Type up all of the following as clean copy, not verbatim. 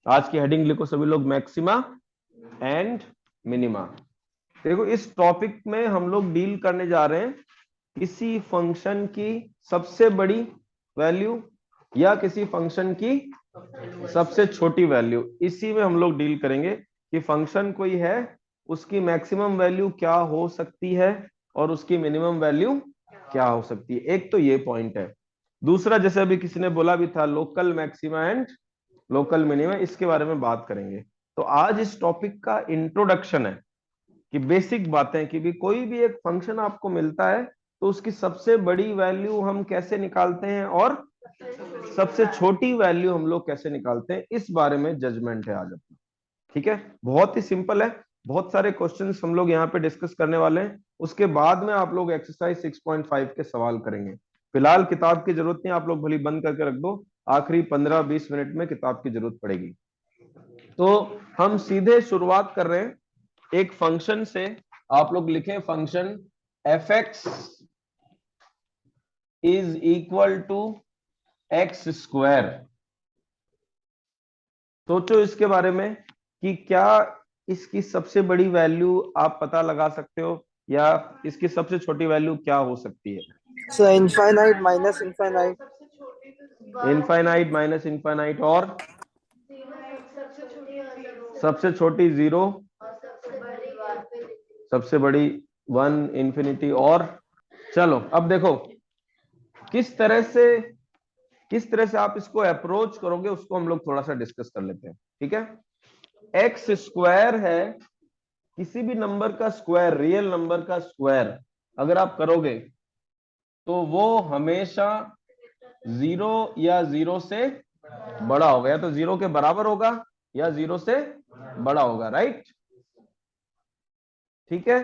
आज की हेडिंग लिखो सभी लोग, मैक्सिमा एंड मिनिमा। देखो इस टॉपिक में हम लोग डील करने जा रहे हैं किसी फंक्शन की सबसे बड़ी वैल्यू या किसी फंक्शन की सबसे छोटी वैल्यू। इसी में हम लोग डील करेंगे कि फंक्शन कोई है, उसकी मैक्सिमम वैल्यू क्या हो सकती है और उसकी मिनिमम वैल्यू क्या हो सकती है। एक तो ये पॉइंट है। दूसरा, जैसे अभी किसी ने बोला भी था, local maxima and local minima, इसके बारे में बात करेंगे। तो आज इस टॉपिक का इंट्रोडक्शन है कि बेसिक बातें कि भी कोई भी एक फंक्शन आपको मिलता है तो उसकी सबसे बड़ी वैल्यू हम कैसे निकालते हैं और सबसे छोटी वैल्यू हम लोग कैसे निकालते हैं, इस बारे में जजमेंट है आज अपना। ठीक है, बहुत ही सिंपल है। बहुत सारे क्वेश्चंस हम लोग यहाँ पे डिस्कस करने वाले हैं। उसके बाद में आप लोग एक्सरसाइज 6.5 के सवाल करेंगे। फिलहाल किताब की जरूरत नहीं, आप लोग भली बंद करके रख दो, आखिरी 15-20 मिनट में किताब की जरूरत पड़ेगी। तो हम सीधे शुरुआत कर रहे हैं एक फंक्शन से। आप लोग लिखें function F X is equal to X square. सोचो इसके बारे में कि क्या इसकी सबसे बड़ी वैल्यू आप पता लगा सकते हो या इसकी सबसे छोटी वैल्यू क्या हो सकती है। So infinite minus infinite. Infinite minus infinite और सबसे छोटी जीरो, सबसे बड़ी वन, इंफिनिटी और। चलो अब देखो किस तरह से आप इसको अप्रोच करोगे, उसको हम लोग थोड़ा सा डिस्कस कर लेते हैं। ठीक है, एक्स स्क्वायर है किसी भी नंबर का स्क्वायर, रियल नंबर का स्क्वायर अगर आप करोगे तो वो हमेशा जीरो या जीरो से बड़ा होगा, या तो जीरो के बराबर होगा या जीरो से बड़ा होगा, राइट। ठीक है,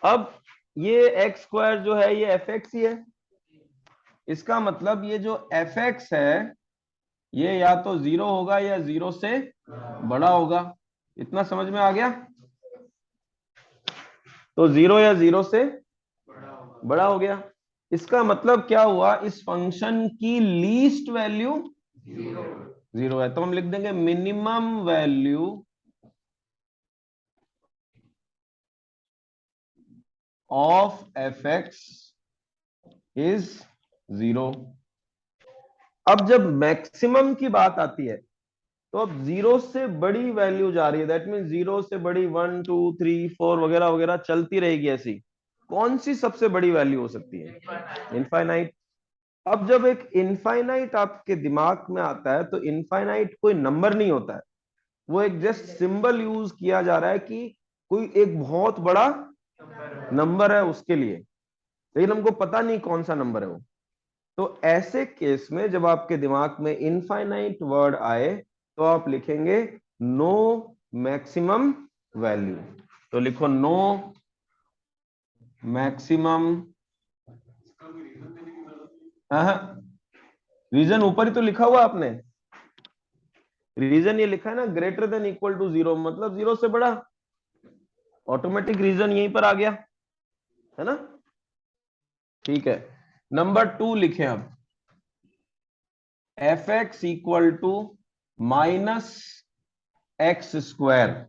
अब ये एक्स स्क्वायर जो है ये एफ एक्स ही है। इसका मतलब ये जो एफ एक्स है ये या तो जीरो होगा या जीरो से बड़ा होगा। इतना समझ में आ गया। तो जीरो या जीरो से बड़ा हो गया। इसका मतलब क्या हुआ, इस फंक्शन की लीस्ट वैल्यू जीरो है, तो हम लिख देंगे minimum value of F X is zero. अब जब मैक्सिमम की बात आती है तो अब जीरो से बड़ी वैल्यू जा रही है, दैट मीन जीरो से बड़ी 1 2 3 4 वगैरह वगैरह चलती रहेगी ऐसी। कौन सी सबसे बड़ी वैल्यू हो सकती है, इनफाइनाइट। अब जब एक इनफाइनाइट आपके दिमाग में आता है तो इनफाइनाइट कोई नंबर नहीं होता है, वो एक जस्ट सिंबल यूज किया जा रहा है कि कोई एक बहुत बड़ा नंबर है उसके लिए, लेकिन हमको पता नहीं कौन सा नंबर है वो। तो ऐसे केस में जब आपके दिमाग में इनफाइनाइट वर्ड आए तो आप लिखेंगे नो मैक्सिमम वैल्यू। तो लिखो नो मैक्सिमम। रीजन ऊपर ही तो लिखा हुआ आपने, रीजन ये लिखा है ना, greater than equal to zero, मतलब जीरो से बड़ा। ऑटोमेटिक रीजन यहीं पर आ गया, है ना। ठीक है, नंबर 2 लिखें अब, F X equal to minus X square.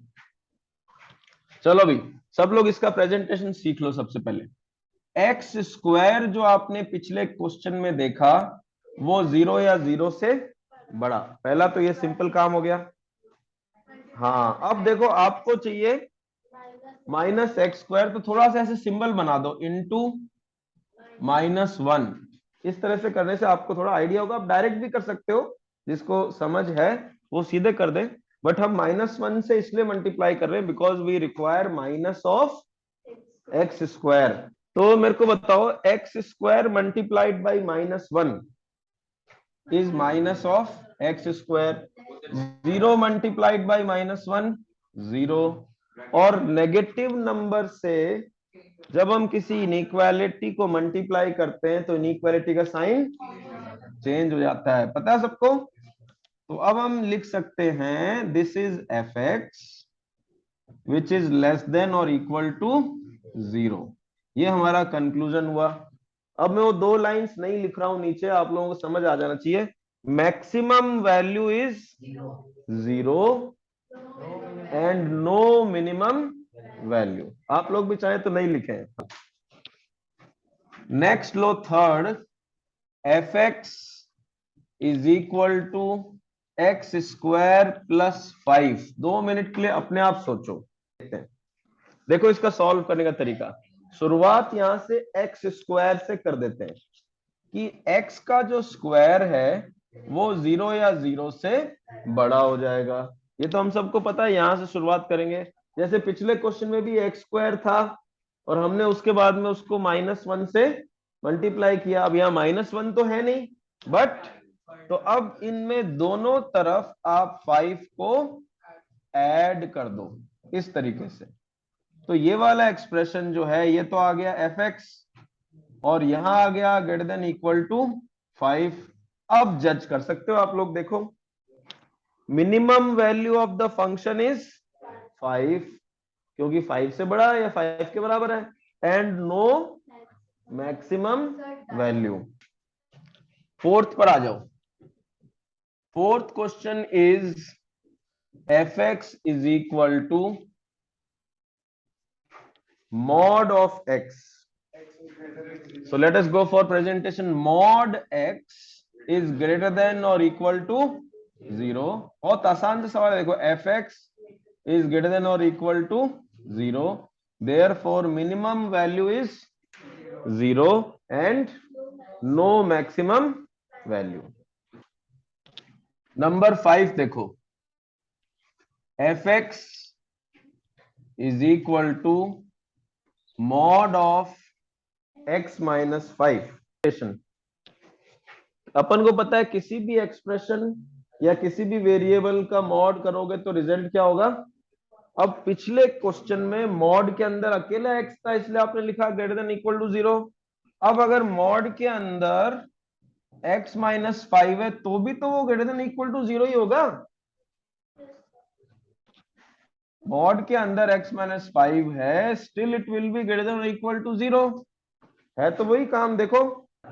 चलो भी सब लोग इसका प्रेजेंटेशन सीख लो। सबसे पहले एक्स स्क्वायर जो आपने पिछले क्वेश्चन में देखा वो जीरो या जीरो से बड़ा, पहला तो ये सिंपल काम हो गया। हाँ, अब देखो आपको चाहिए माइनस एक्स स्क्वायर, तो थोड़ा सा ऐसे सिंबल बना दो, इंटू -1। इस तरह से करने से आपको थोड़ा आइडिया होगा। आप डायरेक्ट भी कर सकते हो, जिसको समझ है वो सीधे कर दे। बट हम -1 से इसलिए मल्टीप्लाई कर रहे हैं because we require minus of X square. तो मेरे को बताओ, X square multiplied by -1 is minus of X square. Zero multiplied by -1 zero. और नेगेटिव नंबर से जब हम किसी इनइक्वालिटी को मल्टीप्लाई करते हैं तो इनइक्वालिटी का साइन चेंज हो जाता है, पता है सबको। तो अब हम लिख सकते हैं this is F x which is less than और इक्वल टू जीरो। ये हमारा कंक्लूजन हुआ। अब मैं वो 2 लाइंस नहीं लिख रहा हूं नीचे, आप लोगों को समझ आ जाना चाहिए। Maximum value is 0 and no minimum value. आप लोग भी चाहे तो नहीं लिखें। नेक्स्ट लो third, F X is equal to X square plus 5। 2 minute के लिए अपने आप सोचो। देखो इसका सॉल्व करने का तरीका, शुरुआत यहां से एक्स स्क्वायर से कर देते हैं कि एक्स का जो स्क्वायर है वो 0 या 0 से बड़ा हो जाएगा। ये तो हम सबको पता है, यहां से शुरुआत करेंगे। जैसे पिछले क्वेश्चन में भी एक्स स्क्वायर था और हमने उसके बाद में उसको -1 से मल्टीप्लाई किया। अब यहाँ -1 तो है नहीं, बट तो अब इनमें दोनों तरफ आप 5 को ऐड कर दो इस तरीके से। तो ये वाला एक्सप्रेशन जो है ये तो आ गया एफ एक्स, और यहां आ गया ग्रेटर देन इक्वल टू 5। अब जज कर सकते हो आप लोग, देखो minimum value of the function is 5, क्योंकि 5 से बड़ा है या 5 के बराबर है, and no maximum value. Fourth पर आ जाओ। Fourth question is F X is equal to mod of x. So let us go for presentation. Mod x is greater than or equal to 0. बहुत आसान से सवाल है, देखो F x is greater than or equal to 0, therefore minimum value is 0 and no maximum value. Number 5 देखो, F x is equal to mod of x minus 5। अपन को पता है किसी भी एक्सप्रेशन या किसी भी वेरिएबल का मॉड करोगे तो रिजल्ट क्या होगा। अब पिछले क्वेश्चन में मॉड के अंदर अकेला x था, इसलिए आपने लिखा ग्रेटर देन इक्वल टू 0। अब अगर मॉड के अंदर x माइनस 5 है तो भी तो वो ग्रेटर देन इक्वल टू 0 ही होगा। मॉड के अंदर x माइनस 5 है, still it will be greater than equal to 0 है, तो वही काम देखो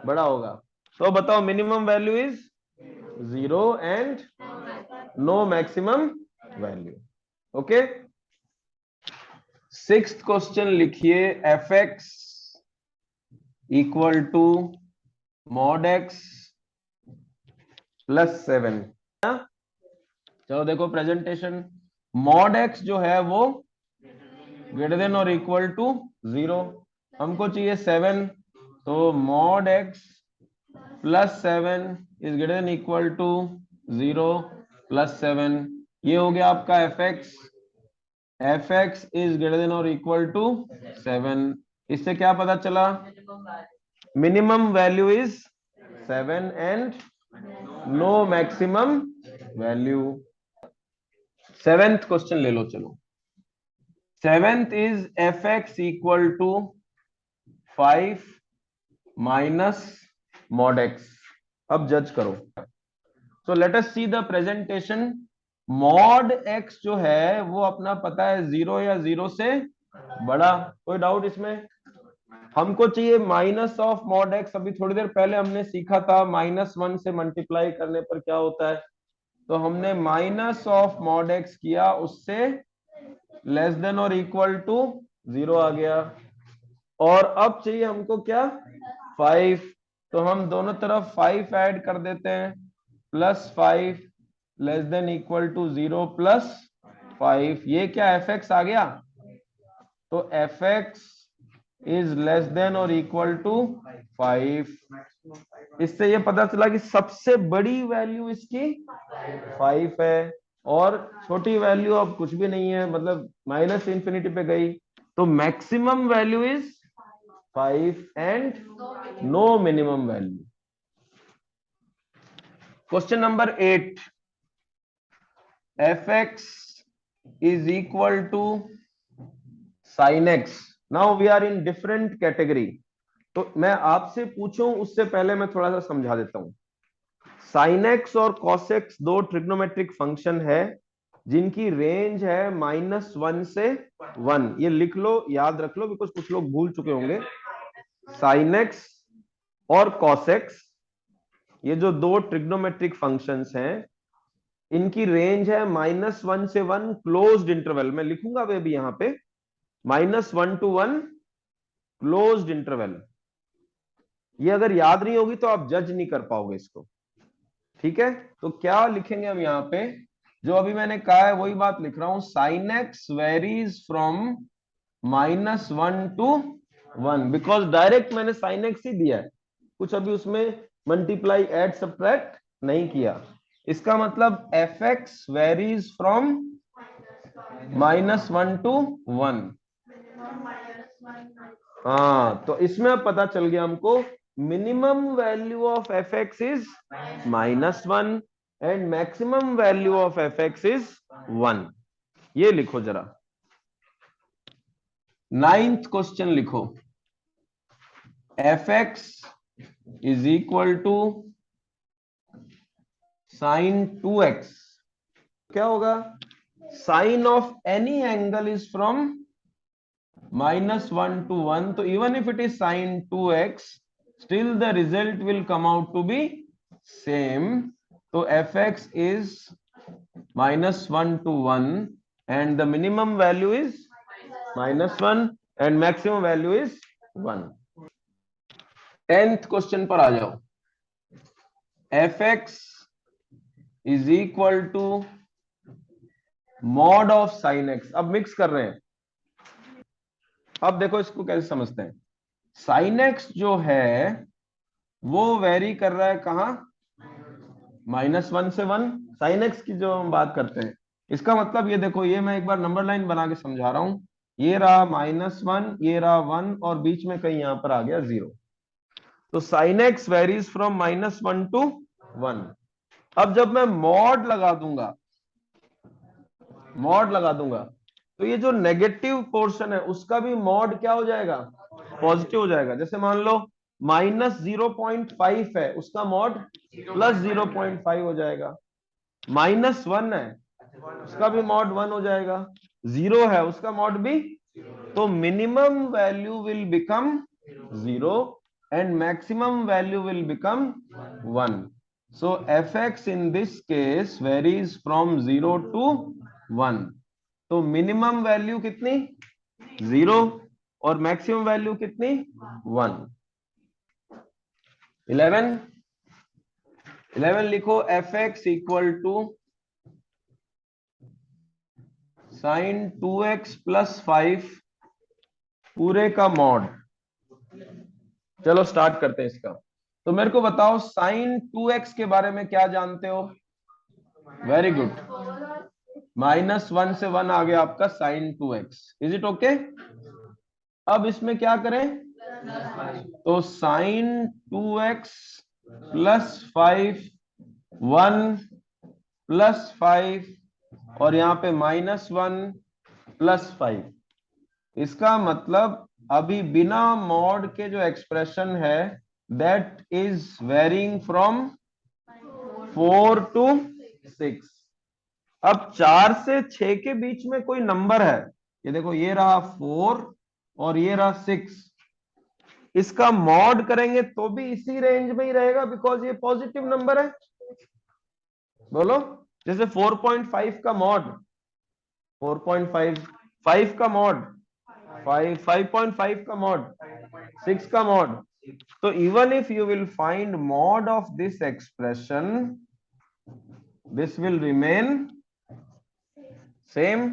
बड़ा होगा। तो बताओ minimum value is 0 and no maximum value. Okay, sixth question लिखिए, F X equal to mod X plus 7। चलो देखो प्रेजेंटेशन, मॉड एक्स जो है वो ग्रेटर देन और इक्वल टू 0, हमको चाहिए 7, तो mod X plus 7 is greater than equal to 0 plus 7। ये हो गया आपका F X. F X is greater than और इक्वल टू 7। इससे क्या पता चला, minimum value is 7 and no maximum value. Seventh question ले लो, चलो। Seventh is F X equal to 5 minus mod X. अब जज करो। So let us see the presentation. Mod X जो है वो अपना पता है 0 या 0 से बड़ा, कोई डाउट इसमें। हमको चाहिए माइनस ऑफ मॉड एक्स। अभी थोड़ी देर पहले हमने सीखा था -1 से मल्टीप्लाई करने पर क्या होता है, तो हमने माइनस ऑफ मॉड एक्स किया, उससे लेस देन और इक्वल टू 0 आ गया। और अब चाहिए हमको क्या, 5, तो हम दोनों तरफ 5 ऐड कर देते हैं, +5 less than equal to 0 plus 5। ये क्या एफ एक्स आ गया, तो F X is less than और इक्वल टू 5। इससे ये पता चला कि सबसे बड़ी वैल्यू इसकी 5 है और छोटी वैल्यू अब कुछ भी नहीं है, मतलब माइनस इंफिनिटी पे गई। तो maximum value is 5 and no minimum value. Question number 8, F X is equal to sine X. Now we are in different category. तो मैं आपसे पूछूं उससे पहले मैं थोड़ा सा समझा देता हूं। साइन एक्स और कॉस एक्स दो ट्रिग्नोमेट्रिक फंक्शन है जिनकी रेंज है -1 से 1। ये लिख लो, याद रख लो, बिकॉज कुछ लोग भूल चुके होंगे। साइन एक्स और कॉस एक्स ये जो दो ट्रिग्नोमेट्रिक फंक्शंस हैं, इनकी रेंज है -1 से 1 क्लोज्ड इंटरवल। मैं लिखूंगा वे भी यहां पे -1 to 1 क्लोज्ड इंटरवल। ये अगर याद नहीं होगी तो आप जज नहीं कर पाओगे इसको। ठीक है, तो क्या लिखेंगे हम यहाँ पे, जो अभी मैंने कहा है वही बात लिख रहा हूं। Sine x varies from -1 to 1, because direct मैंने साइन एक्स ही दिया है, कुछ अभी उसमें मल्टीप्लाई ऐड सब्ट्रैक्ट नहीं किया। इसका मतलब F X varies from -1 to 1। हाँ, तो इसमें अब पता चल गया हमको, minimum value of F X is -1 and maximum value of F X is 1। ये लिखो जरा। 9th क्वेश्चन लिखो, F X is equal to sine 2x। क्या होगा, sine of any angle is from -1 to 1, तो even if it is sine 2x, still the result will come out to be same. तो F X is -1 to 1 and the minimum value is -1 and maximum value is 1। 10th question पर आ जाओ, F X is equal to mod of sine X. अब mix कर रहे हैं। अब देखो इसको कैसे समझते हैं। साइन एक्स जो है वो वेरी कर रहा है कहां, -1 से 1। साइन एक्स की जो हम बात करते हैं, इसका मतलब ये देखो, ये मैं एक बार नंबर लाइन बना के समझा रहा हूं। ये रहा -1, ये रहा 1 और बीच में कहीं यहां पर आ गया 0। तो sine x varies from -1 to 1। अब जब मैं मॉड लगा दूंगा, तो ये जो नेगेटिव पोर्शन है उसका भी मॉड क्या हो जाएगा, पॉजिटिव हो जाएगा। जैसे मान लो -0.5 है, उसका मॉड +0.5 हो जाएगा। -1 है, उसका भी मॉड 1 हो जाएगा। 0 है, उसका मॉड भी। तो minimum value will become 0 and maximum value will become 1। So F x in this case varies from 0 to 1। तो मिनिमम वैल्यू कितनी, 0 और मैक्सिमम वैल्यू कितनी, 1। 11 लिखो, F X equal to sine 2x + 5 पूरे का मॉड। चलो स्टार्ट करते हैं इसका। तो मेरे को बताओ साइन 2x के बारे में क्या जानते हो। वेरी गुड, -1 से 1 आ गया आपका sign 2x। Is it okay. अब इसमें क्या करें, तो साइन 2x + 5, 1 + 5 और यहां पे -1 + 5। इसका मतलब अभी बिना मॉड के जो एक्सप्रेशन है that is varying from 4 to 6। अब 4 से 6 के बीच में कोई नंबर है, ये देखो, ये रहा 4 और ये रहा 6। इसका मॉड करेंगे तो भी इसी रेंज में ही रहेगा, बिकॉज ये पॉजिटिव नंबर है। बोलो, जैसे 4.5 का मॉड 4.5, 5 का मॉड 5, 5.5 का मॉड 6 का मॉड। तो even if you will find mod of this expression, this will remain same.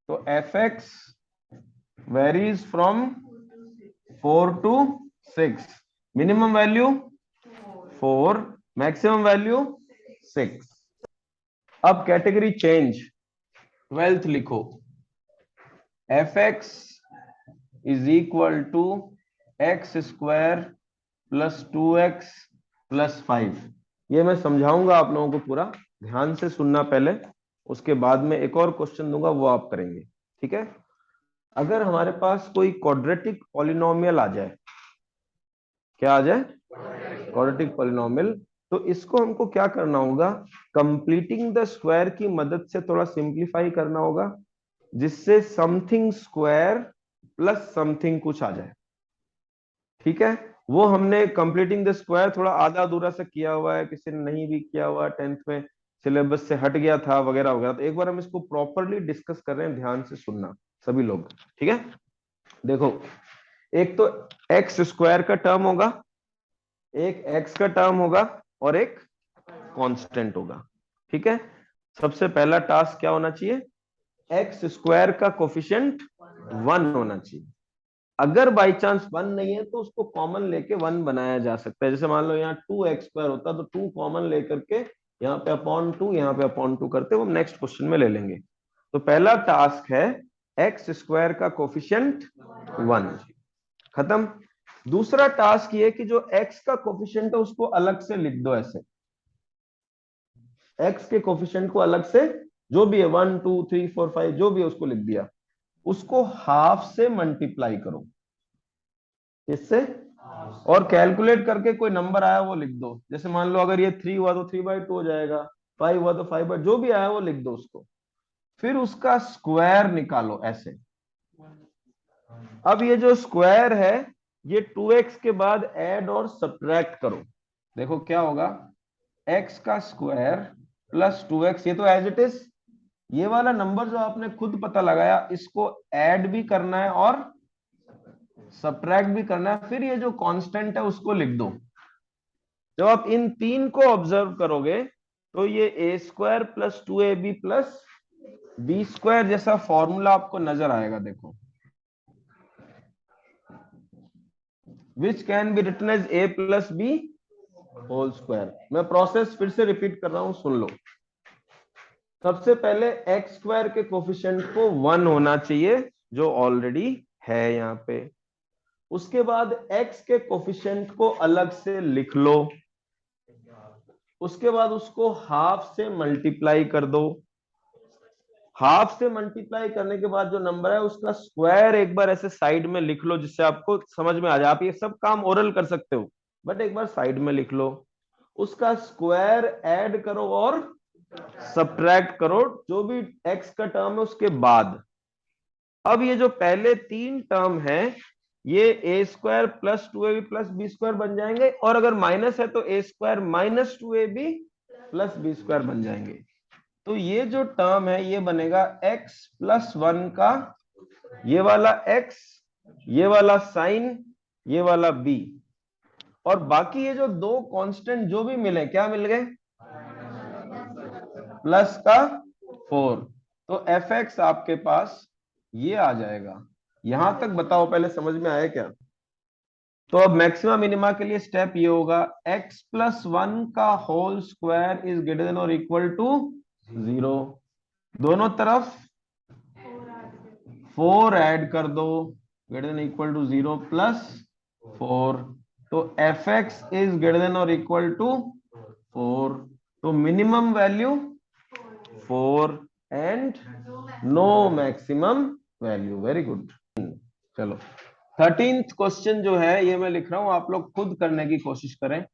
तो F X varies from 4 to 6, minimum value 4, maximum value 6। अब कैटेगरी चेंज, 12th लिखो, F X is equal to x² + 2x + 5। ये मैं समझाऊंगा आप लोगों को पूरा, ध्यान से सुनना पहले, उसके बाद में एक और क्वेश्चन दूंगा वो आप करेंगे। ठीक है। अगर हमारे पास कोई क्वाड्रेटिक पॉलिनोमियल आ जाए, क्या आ जाए, क्वाड्रेटिक पॉलिनोमियल, तो इसको हमको क्या करना होगा, कंप्लीटिंग द स्क्वायर की मदद से थोड़ा सिंप्लीफाई करना होगा, जिससे समथिंग स्क्वायर प्लस समथिंग कुछ आ जाए। ठीक है। वो हमने कंप्लीटिंग द स्क्वायर थोड़ा आधा अधूरा से किया हुआ है, किसी ने नहीं भी किया हुआ, 10th में सिलेबस से हट गया था वगैरह वगैरह। तो एक बार हम इसको प्रॉपरली डिस्कस कर रहे हैं, ध्यान से सुनना सभी लोग, ठीक है। देखो, एक तो एक्स स्क्वायर का टर्म होगा, एक एक्स का टर्म होगा, और एक कांस्टेंट होगा, ठीक है। सबसे पहला टास्क क्या होना चाहिए, एक्स स्क्वायर का कोफिशिएंट 1 होना चाहिए। अगर बाई चांस 1 नहीं है तो उसको कॉमन लेके 1 बनाया जा सकता है। जैसे मान लो यहाँ 2x² होता तो 2 कॉमन लेकर के यहाँ पे अपॉन 2, यहाँ पे अपॉन 2 करते, वो नेक्स्ट क्वेश्चन में ले लेंगे। तो पहला टास्क है एक्स स्क्वायर का कोफिशिएंट 1, खत्म। दूसरा टास्क ये कि जो x का कोफिशिएंट है उसको अलग से लिख दो, ऐसे x के कोफिशिएंट को अलग से, जो भी है 1 2 3 4 5 जो भी है उसको लिख दिया, उसको हाफ से मल्टीप्लाई करो, इससे, और कैलकुलेट करके कोई नंबर आया वो लिख दो। जैसे मान लो अगर ये 3 हुआ तो 3/2 हो जाएगा, 5 हुआ तो 5, जो भी आया वो लिख दो उसको, फिर उसका स्क्वायर निकालो ऐसे। अब ये जो स्क्वायर है ये 2x के बाद ऐड और सब्ट्रैक्ट करो, देखो क्या होगा, x का स्क्वायर प्लस 2x, ये तो एज इट इज, ये वाला नंबर जो आपने खुद पता लगाया इसको ऐड भी करना है और सब्ट्रैक्ट भी करना है, फिर ये जो कांस्टेंट है उसको लिख दो। जब आप इन तीन को ऑब्जर्व करोगे तो ये a² plus 2ab plus b² जैसा फॉर्मूला आपको नजर आएगा, देखो, which can be written as a plus b whole square. मैं प्रोसेस फिर से रिपीट कर रहा हूं, सुन लो। सबसे पहले x² के कोफिशिएंट को 1 होना चाहिए, जो ऑलरेडी है यहाँ पे। उसके बाद x के कोफिशिएंट को अलग से लिख लो, उसके बाद उसको हाफ से मल्टीप्लाई कर दो। हाफ से मल्टीप्लाई करने के बाद जो नंबर है उसका स्क्वायर एक बार ऐसे साइड में लिख लो, जिससे आपको समझ में आ जाए। आप ये सब काम ओरल कर सकते हो, बट एक बार साइड में लिख लो, उसका स्क्वायर ऐड करो और सब्ट्रैक्ट करो जो भी x का टर्म है उसके बाद। अब ये जो पहले 3 टर्म है ये a² plus 2ab plus b² बन जाएंगे, और अगर माइनस है तो a² minus 2ab plus b² बन जाएंगे। तो ये जो टर्म है ये बनेगा x प्लस 1 का ये वाला x, ये वाला साइन, ये वाला b, और बाकी ये जो दो कांस्टेंट जो भी मिले, क्या मिल गए, प्लस का 4। तो fx आपके पास ये आ जाएगा। यहां तक बताओ पहले समझ में आया क्या। तो अब मैक्सिमा मिनिमा के लिए स्टेप ये होगा, x प्लस 1 का whole square is greater than और इक्वल टू 0। दोनों तरफ 4 ऐड कर दो, greater than equal to 0 plus 4। तो fx इज ग्रेटर देन और इक्वल टू 4। तो minimum value 4 and no maximum value. Very good. चलो 13th क्वेश्चन जो है ये मैं लिख रहा हूं, आप लोग खुद करने की कोशिश करें।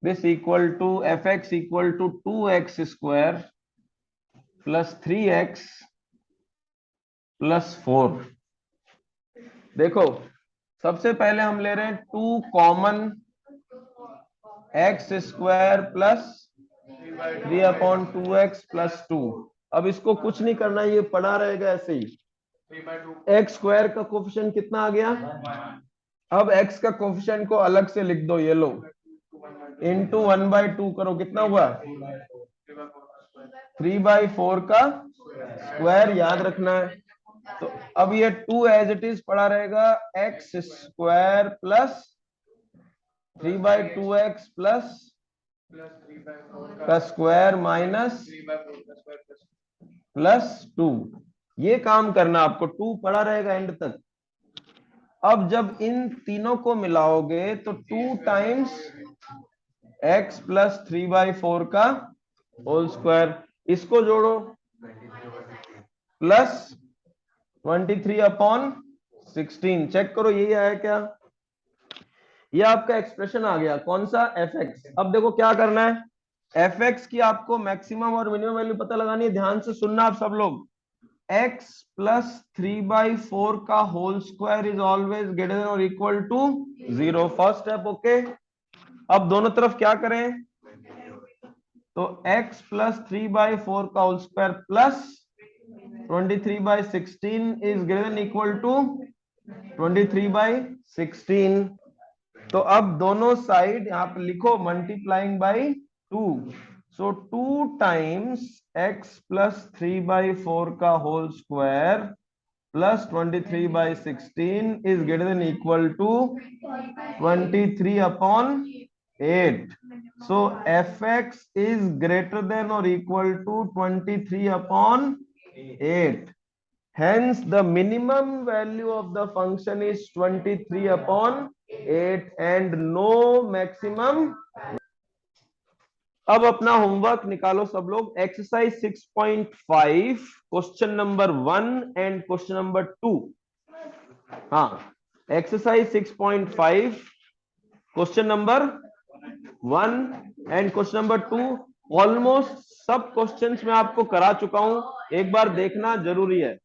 This equal to fx equal to 2x² plus 3x plus 4। देखो सबसे पहले हम ले रहे हैं 2 common, x² plus 3/2x plus 2। अब इसको कुछ नहीं करना, ये पड़ा रहेगा ऐसे ही। x² का कोफिशिएंट कितना आ गया, अब x का कोफिशिएंट को अलग से लिख दो, ये लो, इंटू 1/2 करो, कितना हुआ 3/4 का स्क्वायर, याद रखना है। तो अब ये 2 एज इट इज पड़ा रहेगा, x² प्लस 3/2x प्लस का स्क्वायर माइनस प्लस 2। ये काम करना आपको, 2 पड़ा रहेगा एंड तक। अब जब इन तीनों को मिलाओगे तो 2 टाइम्स x प्लस 3/4 का होल स्क्वायर, इसको जोड़ो, प्लस 23/16। चेक करो यही आया क्या, ये आपका एक्सप्रेशन आ गया, कौन सा, fx। अब देखो क्या करना है, fx की आपको मैक्सिमम और मिनिमम वैल्यू पता लगानी है, ध्यान से सुनना आप सब लोग। x प्लस 3/4 का whole square is always greater than और equal to 0। First step okay. अब दोनों तरफ क्या करें, तो x प्लस 3/4 का whole square plus 23/16 is greater than equal to 23/16। तो अब दोनों साइड यहां पर लिखो multiplying by 2। So 2 times x plus 3/4 का whole square plus 23/16 is greater than equal to 23/8। So fx is greater than or equal to 23/8. Hence the minimum value of the function is 23/8 and no maximum। अब अपना homework निकालो सब लोग। Exercise 6.5 question number 1 and question number 2। हाँ, exercise 6.5 question number 1 and question number 2। Almost सब questions मैं आपको करा चुका हूं, एक बार देखना जरूरी है।